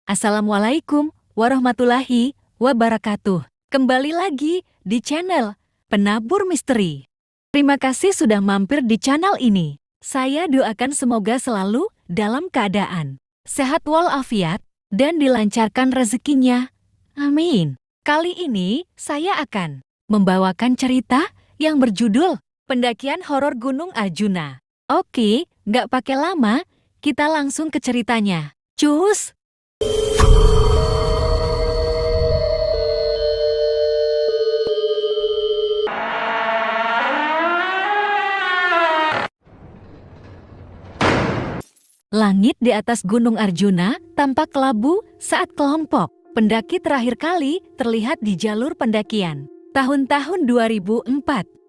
Assalamualaikum warahmatullahi wabarakatuh. Kembali lagi di channel Penabur Misteri. Terima kasih sudah mampir di channel ini. Saya doakan semoga selalu dalam keadaan sehat walafiat dan dilancarkan rezekinya. Amin. Kali ini saya akan membawakan cerita yang berjudul Pendakian Horor Gunung Arjuna. Oke, nggak pakai lama, kita langsung ke ceritanya. Cus! Langit di atas Gunung Arjuna tampak kelabu saat kelompok pendaki terakhir kali terlihat di jalur pendakian. Tahun-tahun 2004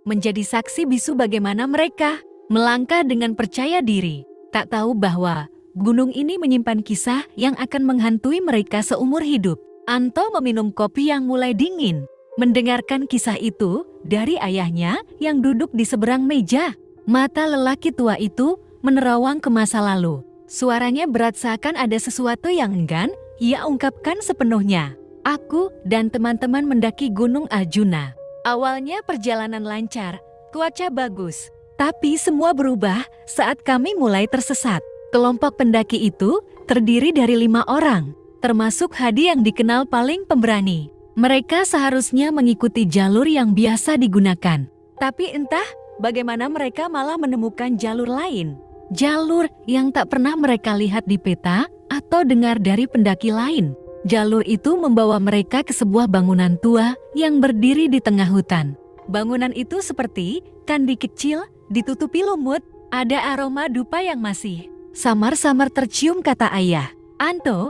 menjadi saksi bisu bagaimana mereka melangkah dengan percaya diri. Tak tahu bahwa gunung ini menyimpan kisah yang akan menghantui mereka seumur hidup. Anto meminum kopi yang mulai dingin. Mendengarkan kisah itu dari ayahnya yang duduk di seberang meja. Mata lelaki tua itu menerawang ke masa lalu. Suaranya berat seakan ada sesuatu yang enggan ia ungkapkan sepenuhnya. Aku dan teman-teman mendaki Gunung Arjuna. Awalnya perjalanan lancar, cuaca bagus. Tapi semua berubah saat kami mulai tersesat. Kelompok pendaki itu terdiri dari 5 orang, termasuk Hadi yang dikenal paling pemberani. Mereka seharusnya mengikuti jalur yang biasa digunakan. Tapi entah bagaimana mereka malah menemukan jalur lain. Jalur yang tak pernah mereka lihat di peta atau dengar dari pendaki lain. Jalur itu membawa mereka ke sebuah bangunan tua yang berdiri di tengah hutan. Bangunan itu seperti kandi kecil, ditutupi lumut, ada aroma dupa yang masih samar-samar tercium, kata ayah. Anto,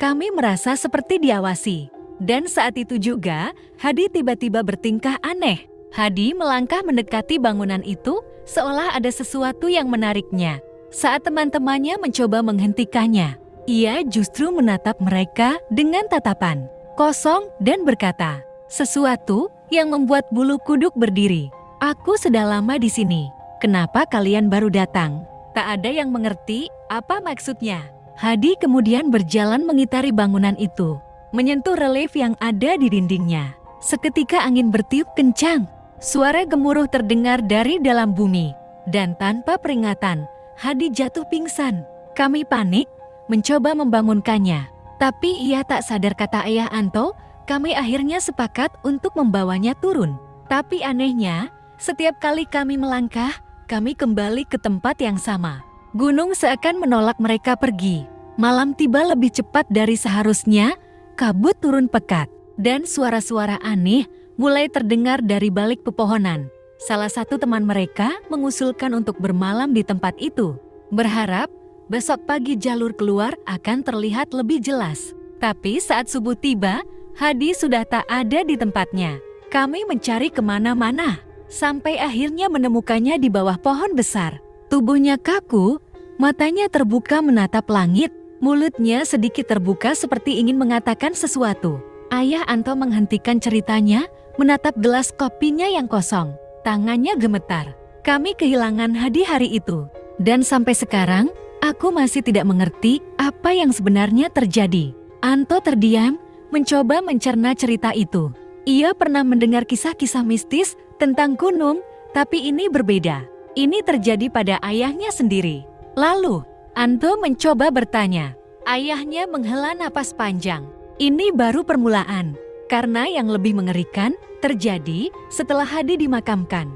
kami merasa seperti diawasi. Dan saat itu juga, Hadi tiba-tiba bertingkah aneh. Hadi melangkah mendekati bangunan itu, seolah ada sesuatu yang menariknya. Saat teman-temannya mencoba menghentikannya, ia justru menatap mereka dengan tatapan kosong dan berkata, sesuatu yang membuat bulu kuduk berdiri. Aku sudah lama di sini. Kenapa kalian baru datang? Tak ada yang mengerti apa maksudnya. Hadi kemudian berjalan mengitari bangunan itu, menyentuh relief yang ada di dindingnya. Seketika angin bertiup kencang. Suara gemuruh terdengar dari dalam bumi. Dan tanpa peringatan, Hadi jatuh pingsan. Kami panik, mencoba membangunkannya. Tapi ia tak sadar, kata ayah Anto. Kami akhirnya sepakat untuk membawanya turun. Tapi anehnya, setiap kali kami melangkah, kami kembali ke tempat yang sama. Gunung seakan menolak mereka pergi. Malam tiba lebih cepat dari seharusnya, kabut turun pekat. Dan suara-suara aneh mulai terdengar dari balik pepohonan. Salah satu teman mereka mengusulkan untuk bermalam di tempat itu, berharap besok pagi jalur keluar akan terlihat lebih jelas. Tapi saat subuh tiba, Hadi sudah tak ada di tempatnya. Kami mencari kemana-mana, sampai akhirnya menemukannya di bawah pohon besar. Tubuhnya kaku, matanya terbuka menatap langit, mulutnya sedikit terbuka seperti ingin mengatakan sesuatu. Ayah Anto menghentikan ceritanya, menatap gelas kopinya yang kosong. Tangannya gemetar. Kami kehilangan Hadi hari itu. Dan sampai sekarang, aku masih tidak mengerti apa yang sebenarnya terjadi. Anto terdiam, mencoba mencerna cerita itu. Ia pernah mendengar kisah-kisah mistis tentang gunung, tapi ini berbeda. Ini terjadi pada ayahnya sendiri. Lalu, Anto mencoba bertanya. Ayahnya menghela napas panjang. Ini baru permulaan. Karena yang lebih mengerikan terjadi setelah Hadi dimakamkan.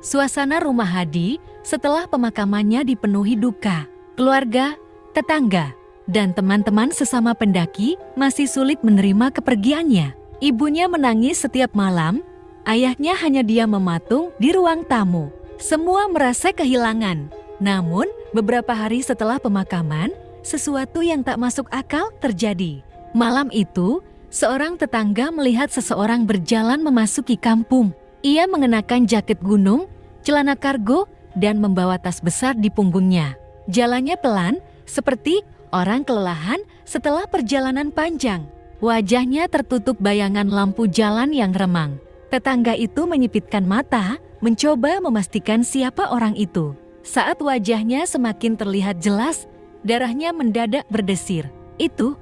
Suasana rumah Hadi setelah pemakamannya dipenuhi duka. Keluarga, tetangga, dan teman-teman sesama pendaki masih sulit menerima kepergiannya. Ibunya menangis setiap malam, ayahnya hanya diam mematung di ruang tamu. Semua merasa kehilangan. Namun, beberapa hari setelah pemakaman, sesuatu yang tak masuk akal terjadi. Malam itu, seorang tetangga melihat seseorang berjalan memasuki kampung. Ia mengenakan jaket gunung, celana kargo, dan membawa tas besar di punggungnya. Jalannya pelan, seperti orang kelelahan setelah perjalanan panjang. Wajahnya tertutup bayangan lampu jalan yang remang. Tetangga itu menyipitkan mata, mencoba memastikan siapa orang itu. Saat wajahnya semakin terlihat jelas, darahnya mendadak berdesir. Itu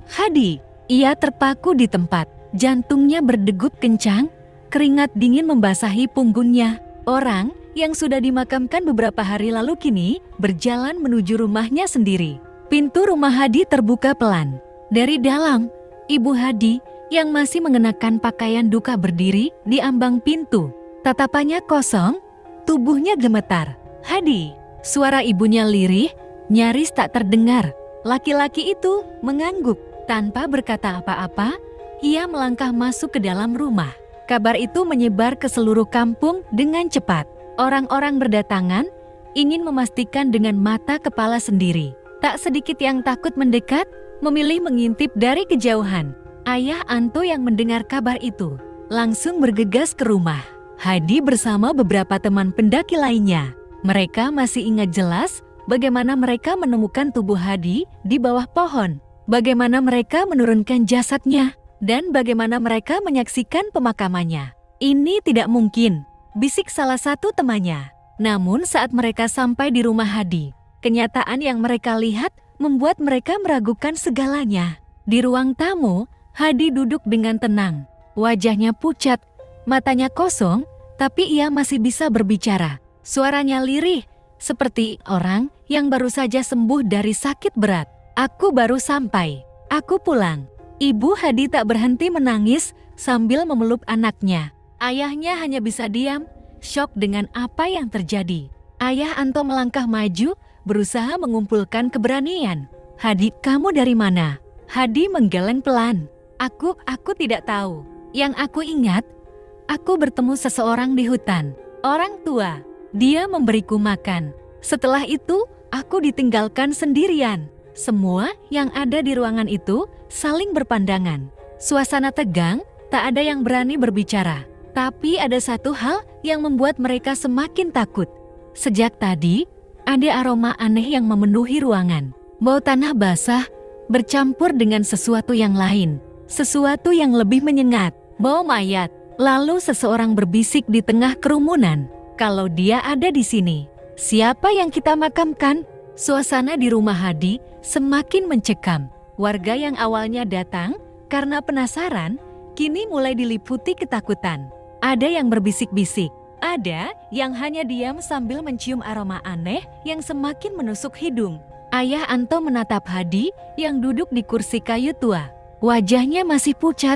Hadi, ia terpaku di tempat. Jantungnya berdegup kencang, keringat dingin membasahi punggungnya. Orang yang sudah dimakamkan beberapa hari lalu kini berjalan menuju rumahnya sendiri. Pintu rumah Hadi terbuka pelan. Dari dalam, Ibu Hadi yang masih mengenakan pakaian duka berdiri di ambang pintu. Tatapannya kosong, tubuhnya gemetar. "Hadi," suara ibunya lirih, nyaris tak terdengar. Laki-laki itu mengangguk. Tanpa berkata apa-apa, ia melangkah masuk ke dalam rumah. Kabar itu menyebar ke seluruh kampung dengan cepat. Orang-orang berdatangan, ingin memastikan dengan mata kepala sendiri. Tak sedikit yang takut mendekat, memilih mengintip dari kejauhan. Ayah Anto yang mendengar kabar itu, langsung bergegas ke rumah. Hadi bersama beberapa teman pendaki lainnya. Mereka masih ingat jelas bagaimana mereka menemukan tubuh Hadi di bawah pohon. Bagaimana mereka menurunkan jasadnya, dan bagaimana mereka menyaksikan pemakamannya. "Ini tidak mungkin," bisik salah satu temannya. Namun saat mereka sampai di rumah Hadi, kenyataan yang mereka lihat membuat mereka meragukan segalanya. Di ruang tamu, Hadi duduk dengan tenang. Wajahnya pucat, matanya kosong, tapi ia masih bisa berbicara. Suaranya lirih, seperti orang yang baru saja sembuh dari sakit berat. "Aku baru sampai. Aku pulang." Ibu Hadi tak berhenti menangis sambil memeluk anaknya. Ayahnya hanya bisa diam, syok dengan apa yang terjadi. Ayah Anto melangkah maju, berusaha mengumpulkan keberanian. "Hadi, kamu dari mana?" Hadi menggeleng pelan. Aku tidak tahu. Yang aku ingat, aku bertemu seseorang di hutan. Orang tua. Dia memberiku makan. Setelah itu, aku ditinggalkan sendirian." Semua yang ada di ruangan itu saling berpandangan. Suasana tegang, tak ada yang berani berbicara. Tapi ada satu hal yang membuat mereka semakin takut. Sejak tadi, ada aroma aneh yang memenuhi ruangan. Bau tanah basah bercampur dengan sesuatu yang lain. Sesuatu yang lebih menyengat. Bau mayat. Lalu seseorang berbisik di tengah kerumunan. "Kalau dia ada di sini, siapa yang kita makamkan?" Suasana di rumah Hadi semakin mencekam. Warga yang awalnya datang karena penasaran, kini mulai diliputi ketakutan. Ada yang berbisik-bisik, ada yang hanya diam sambil mencium aroma aneh yang semakin menusuk hidung. Ayah Anto menatap Hadi yang duduk di kursi kayu tua. Wajahnya masih pucat,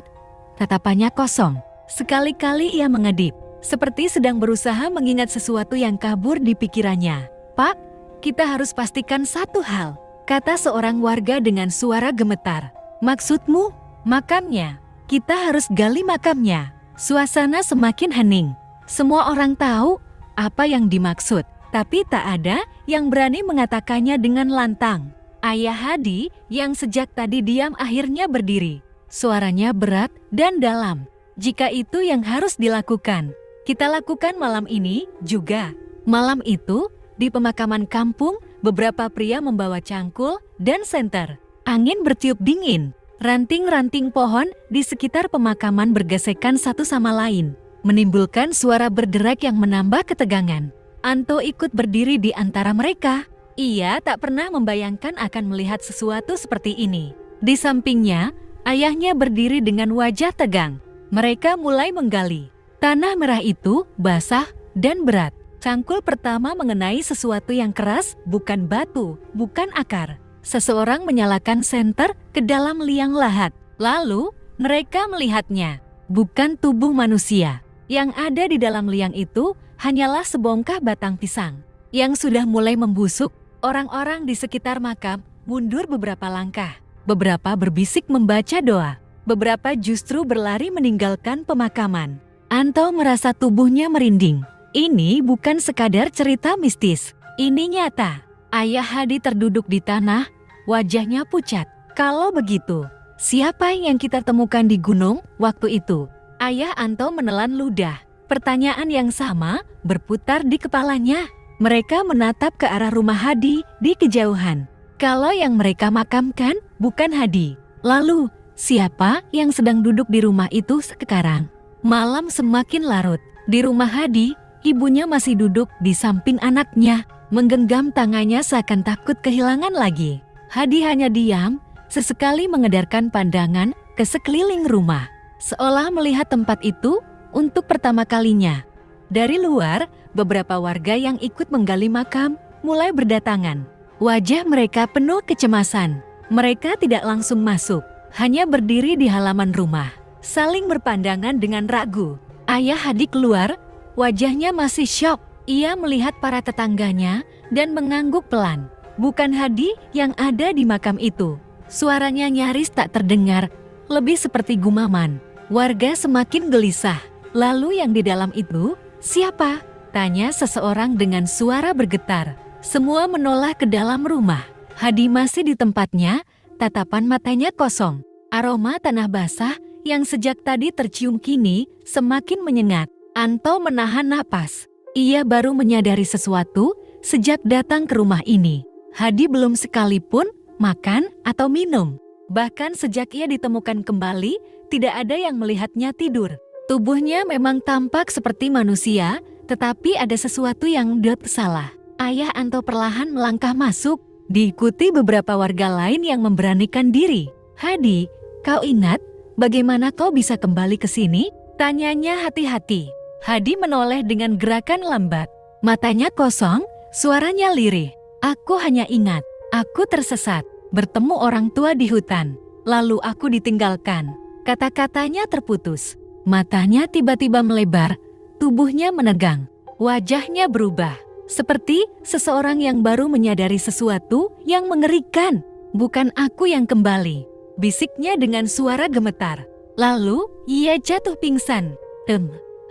tatapannya kosong. Sekali-kali ia mengedip, seperti sedang berusaha mengingat sesuatu yang kabur di pikirannya. "Pak, kita harus pastikan satu hal," kata seorang warga dengan suara gemetar. "Maksudmu?" "Makamnya. Kita harus gali makamnya." Suasana semakin hening. Semua orang tahu apa yang dimaksud, tapi tak ada yang berani mengatakannya dengan lantang. Ayah Hadi yang sejak tadi diam akhirnya berdiri. Suaranya berat dan dalam. "Jika itu yang harus dilakukan, kita lakukan malam ini juga." Malam itu, di pemakaman kampung, beberapa pria membawa cangkul dan senter. Angin bertiup dingin. Ranting-ranting pohon di sekitar pemakaman bergesekan satu sama lain, menimbulkan suara berderak yang menambah ketegangan. Anto ikut berdiri di antara mereka. Ia tak pernah membayangkan akan melihat sesuatu seperti ini. Di sampingnya, ayahnya berdiri dengan wajah tegang. Mereka mulai menggali. Tanah merah itu basah dan berat. Cangkul pertama mengenai sesuatu yang keras, bukan batu, bukan akar. Seseorang menyalakan senter ke dalam liang lahat. Lalu, mereka melihatnya. Bukan tubuh manusia. Yang ada di dalam liang itu hanyalah sebongkah batang pisang yang sudah mulai membusuk. Orang-orang di sekitar makam mundur beberapa langkah. Beberapa berbisik membaca doa. Beberapa justru berlari meninggalkan pemakaman. Anto merasa tubuhnya merinding. Ini bukan sekadar cerita mistis. Ini nyata. Ayah Hadi terduduk di tanah, wajahnya pucat. "Kalau begitu, siapa yang kita temukan di gunung waktu itu?" Ayah Anto menelan ludah. Pertanyaan yang sama berputar di kepalanya. Mereka menatap ke arah rumah Hadi di kejauhan. Kalau yang mereka makamkan bukan Hadi, lalu siapa yang sedang duduk di rumah itu sekarang? Malam semakin larut. Di rumah Hadi, ibunya masih duduk di samping anaknya, menggenggam tangannya seakan takut kehilangan lagi. Hadi hanya diam, sesekali mengedarkan pandangan ke sekeliling rumah, seolah melihat tempat itu untuk pertama kalinya. Dari luar, beberapa warga yang ikut menggali makam mulai berdatangan. Wajah mereka penuh kecemasan. Mereka tidak langsung masuk, hanya berdiri di halaman rumah, saling berpandangan dengan ragu. Ayah Hadi keluar, wajahnya masih syok. Ia melihat para tetangganya dan mengangguk pelan. Bukan Hadi yang ada di makam itu. Suaranya nyaris tak terdengar, lebih seperti gumaman. Warga semakin gelisah. Lalu yang di dalam itu, siapa? Tanya seseorang dengan suara bergetar. Semua menoleh ke dalam rumah. Hadi masih di tempatnya, tatapan matanya kosong. Aroma tanah basah yang sejak tadi tercium kini semakin menyengat. Anto menahan napas. Ia baru menyadari sesuatu sejak datang ke rumah ini. Hadi belum sekalipun makan atau minum. Bahkan sejak ia ditemukan kembali, tidak ada yang melihatnya tidur. Tubuhnya memang tampak seperti manusia, tetapi ada sesuatu yang salah. Ayah Anto perlahan melangkah masuk, diikuti beberapa warga lain yang memberanikan diri. Hadi, kau ingat bagaimana kau bisa kembali ke sini? Tanyanya hati-hati. Hadi menoleh dengan gerakan lambat. Matanya kosong, suaranya lirih. Aku hanya ingat, aku tersesat, bertemu orang tua di hutan. Lalu aku ditinggalkan. Kata-katanya terputus. Matanya tiba-tiba melebar, tubuhnya menegang. Wajahnya berubah, seperti seseorang yang baru menyadari sesuatu yang mengerikan. Bukan aku yang kembali, bisiknya dengan suara gemetar. Lalu, ia jatuh pingsan.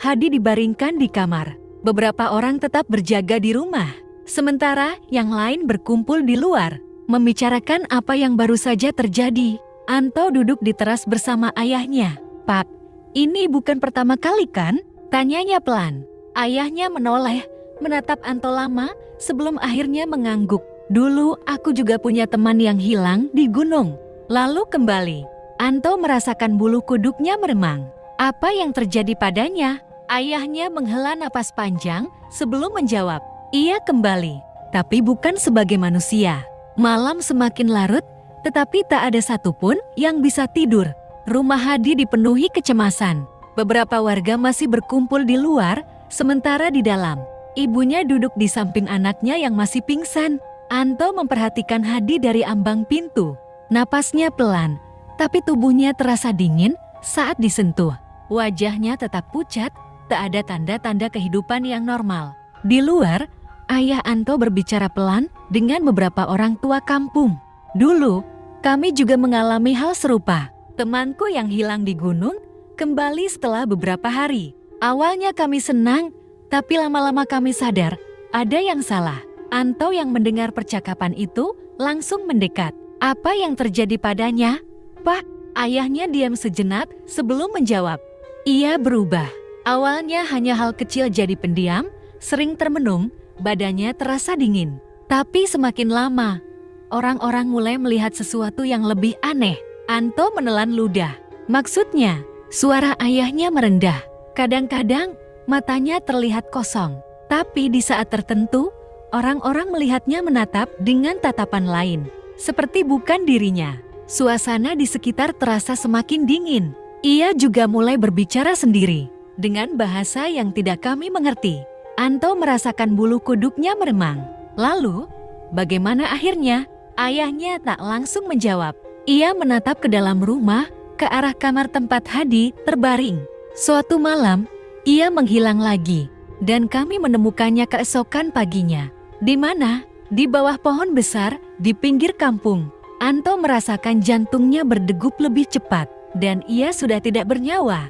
Hadi dibaringkan di kamar. Beberapa orang tetap berjaga di rumah, sementara yang lain berkumpul di luar, membicarakan apa yang baru saja terjadi. Anto duduk di teras bersama ayahnya. Pak, ini bukan pertama kali kan? Tanyanya pelan. Ayahnya menoleh, menatap Anto lama sebelum akhirnya mengangguk. Dulu aku juga punya teman yang hilang di gunung. Lalu kembali. Anto merasakan bulu kuduknya meremang. Apa yang terjadi padanya? Ayahnya menghela napas panjang sebelum menjawab. Ia kembali, tapi bukan sebagai manusia. Malam semakin larut, tetapi tak ada satupun yang bisa tidur. Rumah Hadi dipenuhi kecemasan. Beberapa warga masih berkumpul di luar, sementara di dalam, ibunya duduk di samping anaknya yang masih pingsan. Anto memperhatikan Hadi dari ambang pintu. Napasnya pelan, tapi tubuhnya terasa dingin saat disentuh. Wajahnya tetap pucat, tak ada tanda-tanda kehidupan yang normal. Di luar, ayah Anto berbicara pelan dengan beberapa orang tua kampung. Dulu, kami juga mengalami hal serupa. Temanku yang hilang di gunung kembali setelah beberapa hari. Awalnya kami senang, tapi lama-lama kami sadar ada yang salah. Anto yang mendengar percakapan itu langsung mendekat. Apa yang terjadi padanya? Pak, ayahnya diam sejenak sebelum menjawab. Ia berubah. Awalnya hanya hal kecil jadi pendiam, sering termenung, badannya terasa dingin. Tapi semakin lama, orang-orang mulai melihat sesuatu yang lebih aneh. Anto menelan ludah. Maksudnya, suara ayahnya merendah. Kadang-kadang, matanya terlihat kosong. Tapi di saat tertentu, orang-orang melihatnya menatap dengan tatapan lain. Seperti bukan dirinya. Suasana di sekitar terasa semakin dingin. Ia juga mulai berbicara sendiri. Dengan bahasa yang tidak kami mengerti. Anto merasakan bulu kuduknya meremang. Lalu, bagaimana akhirnya? Ayahnya tak langsung menjawab. Ia menatap ke dalam rumah, ke arah kamar tempat Hadi terbaring. Suatu malam, ia menghilang lagi. Dan kami menemukannya keesokan paginya. Di mana? Di bawah pohon besar, di pinggir kampung. Anto merasakan jantungnya berdegup lebih cepat. Dan ia sudah tidak bernyawa.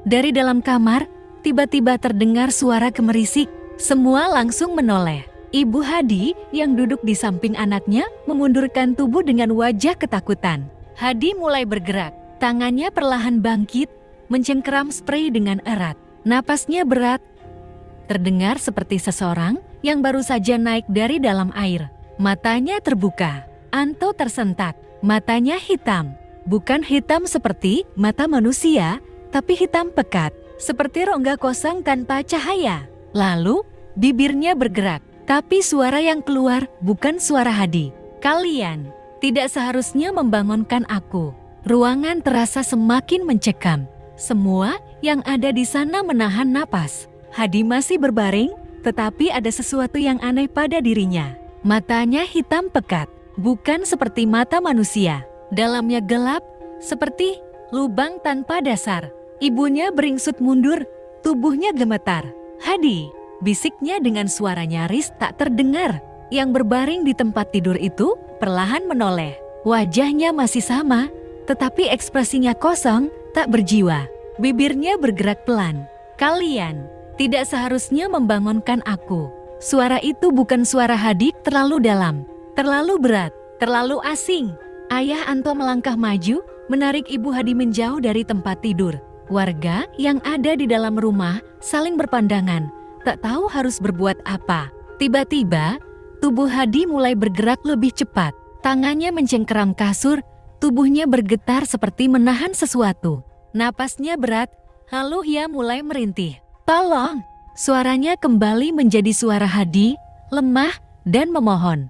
Dari dalam kamar, tiba-tiba terdengar suara gemerisik. Semua langsung menoleh. Ibu Hadi yang duduk di samping anaknya memundurkan tubuh dengan wajah ketakutan. Hadi mulai bergerak. Tangannya perlahan bangkit, mencengkeram sprei dengan erat. Napasnya berat. Terdengar seperti seseorang yang baru saja naik dari dalam air. Matanya terbuka. Anto tersentak. Matanya hitam. Bukan hitam seperti mata manusia, tapi hitam pekat, seperti rongga kosong tanpa cahaya. Lalu, bibirnya bergerak, tapi suara yang keluar bukan suara Hadi. Kalian tidak seharusnya membangunkan aku. Ruangan terasa semakin mencekam. Semua yang ada di sana menahan napas. Hadi masih berbaring, tetapi ada sesuatu yang aneh pada dirinya. Matanya hitam pekat, bukan seperti mata manusia. Dalamnya gelap, seperti lubang tanpa dasar. Ibunya beringsut mundur, tubuhnya gemetar. "Hadi," bisiknya dengan suara nyaris tak terdengar. Yang berbaring di tempat tidur itu perlahan menoleh. Wajahnya masih sama, tetapi ekspresinya kosong, tak berjiwa. Bibirnya bergerak pelan. "Kalian tidak seharusnya membangunkan aku." Suara itu bukan suara Hadi, terlalu dalam, terlalu berat, terlalu asing. Ayah Anto melangkah maju, menarik Ibu Hadi menjauh dari tempat tidur. Warga yang ada di dalam rumah saling berpandangan, tak tahu harus berbuat apa. Tiba-tiba, tubuh Hadi mulai bergerak lebih cepat. Tangannya mencengkeram kasur, tubuhnya bergetar seperti menahan sesuatu. Napasnya berat, lalu ia mulai merintih. "Tolong!" Suaranya kembali menjadi suara Hadi, lemah dan memohon.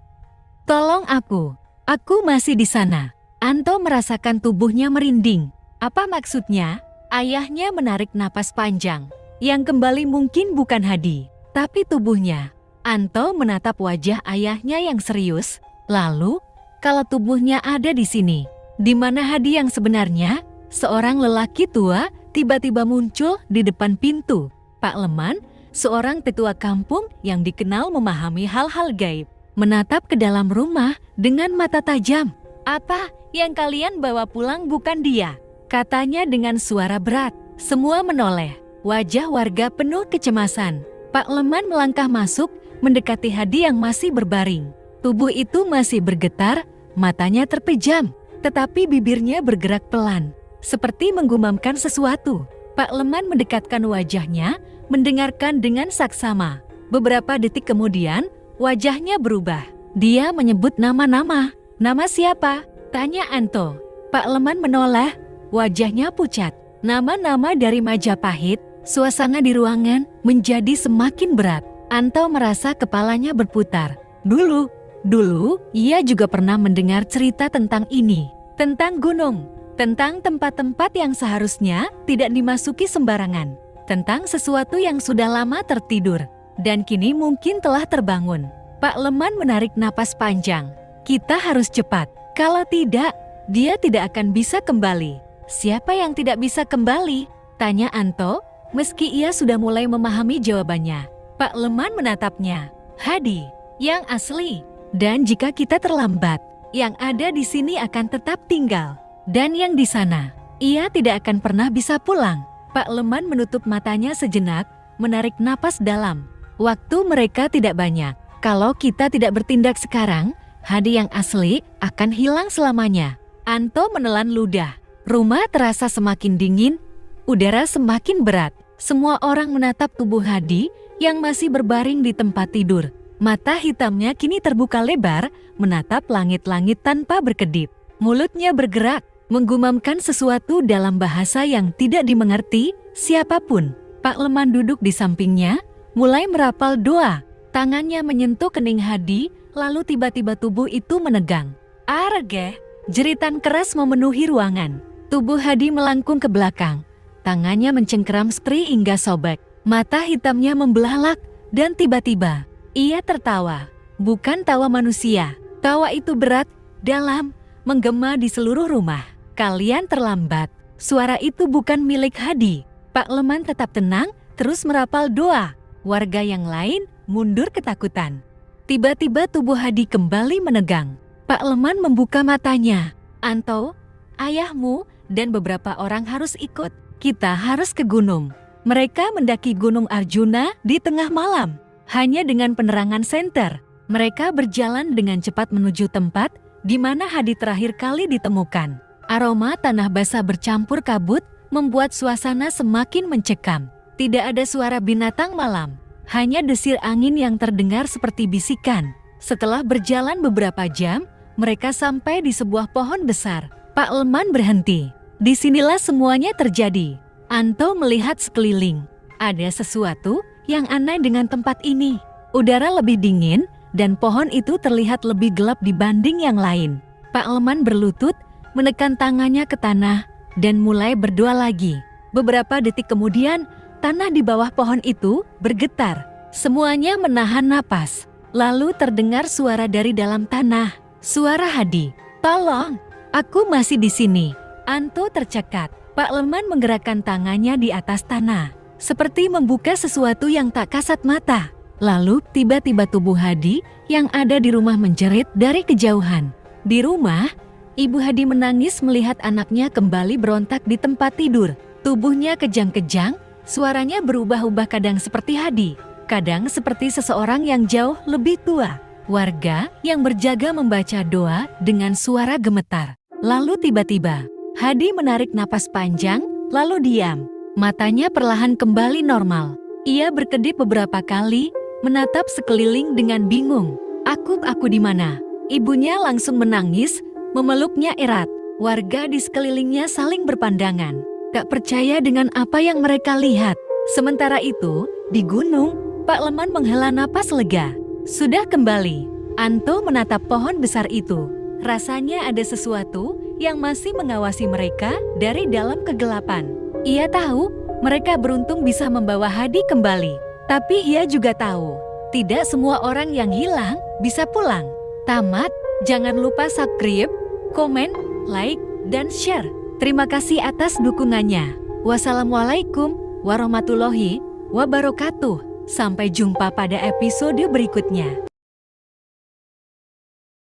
"Tolong aku masih di sana." Anto merasakan tubuhnya merinding. Apa maksudnya? Ayahnya menarik napas panjang. Yang kembali mungkin bukan Hadi, tapi tubuhnya. Anto menatap wajah ayahnya yang serius. Lalu, kalau tubuhnya ada di sini, di mana Hadi yang sebenarnya? Seorang lelaki tua tiba-tiba muncul di depan pintu. Pak Leman, seorang tetua kampung yang dikenal memahami hal-hal gaib, menatap ke dalam rumah dengan mata tajam. "Apa yang kalian bawa pulang bukan dia?" katanya dengan suara berat. Semua menoleh. Wajah warga penuh kecemasan. Pak Leman melangkah masuk, mendekati Hadi yang masih berbaring. Tubuh itu masih bergetar, matanya terpejam, tetapi bibirnya bergerak pelan, seperti menggumamkan sesuatu. Pak Leman mendekatkan wajahnya, mendengarkan dengan saksama. Beberapa detik kemudian, wajahnya berubah. Dia menyebut nama-nama. "Nama siapa?" tanya Anto. Pak Leman menoleh, wajahnya pucat. "Nama-nama dari Majapahit." Suasana di ruangan menjadi semakin berat. Anto merasa kepalanya berputar. Dulu ia juga pernah mendengar cerita tentang ini. Tentang gunung, tentang tempat-tempat yang seharusnya tidak dimasuki sembarangan. Tentang sesuatu yang sudah lama tertidur, dan kini mungkin telah terbangun. Pak Leman menarik napas panjang. "Kita harus cepat. Kalau tidak, dia tidak akan bisa kembali." "Siapa yang tidak bisa kembali?" tanya Anto, meski ia sudah mulai memahami jawabannya. Pak Leman menatapnya. "Hadi, yang asli. Dan jika kita terlambat, yang ada di sini akan tetap tinggal. Dan yang di sana, ia tidak akan pernah bisa pulang." Pak Leman menutup matanya sejenak, menarik napas dalam. Waktu mereka tidak banyak. Kalau kita tidak bertindak sekarang, Hadi yang asli akan hilang selamanya. Anto menelan ludah. Rumah terasa semakin dingin, udara semakin berat. Semua orang menatap tubuh Hadi yang masih berbaring di tempat tidur. Mata hitamnya kini terbuka lebar, menatap langit-langit tanpa berkedip. Mulutnya bergerak, menggumamkan sesuatu dalam bahasa yang tidak dimengerti siapapun. Pak Leman duduk di sampingnya, mulai merapal doa. Tangannya menyentuh kening Hadi, lalu tiba-tiba tubuh itu menegang. "Arge!" Jeritan keras memenuhi ruangan. Tubuh Hadi melangkung ke belakang. Tangannya mencengkeram setri hingga sobek. Mata hitamnya membelalak, dan tiba-tiba ia tertawa. Bukan tawa manusia. Tawa itu berat, dalam, menggema di seluruh rumah. "Kalian terlambat." Suara itu bukan milik Hadi. Pak Leman tetap tenang, terus merapal doa. Warga yang lain mundur ketakutan. Tiba-tiba tubuh Hadi kembali menegang. Pak Leman membuka matanya. "Anto, ayahmu dan beberapa orang harus ikut. Kita harus ke gunung." Mereka mendaki Gunung Arjuna di tengah malam. Hanya dengan penerangan senter, mereka berjalan dengan cepat menuju tempat di mana Hadi terakhir kali ditemukan. Aroma tanah basah bercampur kabut membuat suasana semakin mencekam. Tidak ada suara binatang malam, hanya desir angin yang terdengar seperti bisikan. Setelah berjalan beberapa jam, mereka sampai di sebuah pohon besar. Pak Leman berhenti. Disinilah semuanya terjadi. Anto melihat sekeliling. Ada sesuatu yang aneh dengan tempat ini. Udara lebih dingin dan pohon itu terlihat lebih gelap dibanding yang lain. Pak Leman berlutut, menekan tangannya ke tanah, dan mulai berdoa lagi. Beberapa detik kemudian, tanah di bawah pohon itu bergetar. Semuanya menahan napas. Lalu terdengar suara dari dalam tanah. Suara Hadi. "Tolong, aku masih di sini." Anto tercekat. Pak Leman menggerakkan tangannya di atas tanah, seperti membuka sesuatu yang tak kasat mata. Lalu tiba-tiba tubuh Hadi yang ada di rumah menjerit dari kejauhan. Di rumah, Ibu Hadi menangis melihat anaknya kembali berontak di tempat tidur. Tubuhnya kejang-kejang, suaranya berubah-ubah, kadang seperti Hadi, kadang seperti seseorang yang jauh lebih tua. Warga yang berjaga membaca doa dengan suara gemetar. Lalu tiba-tiba, Hadi menarik napas panjang, lalu diam. Matanya perlahan kembali normal. Ia berkedip beberapa kali, menatap sekeliling dengan bingung. Aku di mana?" Ibunya langsung menangis, memeluknya erat. Warga di sekelilingnya saling berpandangan, gak percaya dengan apa yang mereka lihat. Sementara itu, di gunung, Pak Leman menghela napas lega. Sudah kembali. Anto menatap pohon besar itu. Rasanya ada sesuatu yang masih mengawasi mereka dari dalam kegelapan. Ia tahu mereka beruntung bisa membawa Hadi kembali. Tapi ia juga tahu, tidak semua orang yang hilang bisa pulang. Tamat, jangan lupa subscribe, komen, like, dan share. Terima kasih atas dukungannya. Wassalamualaikum warahmatullahi wabarakatuh. Sampai jumpa pada episode berikutnya.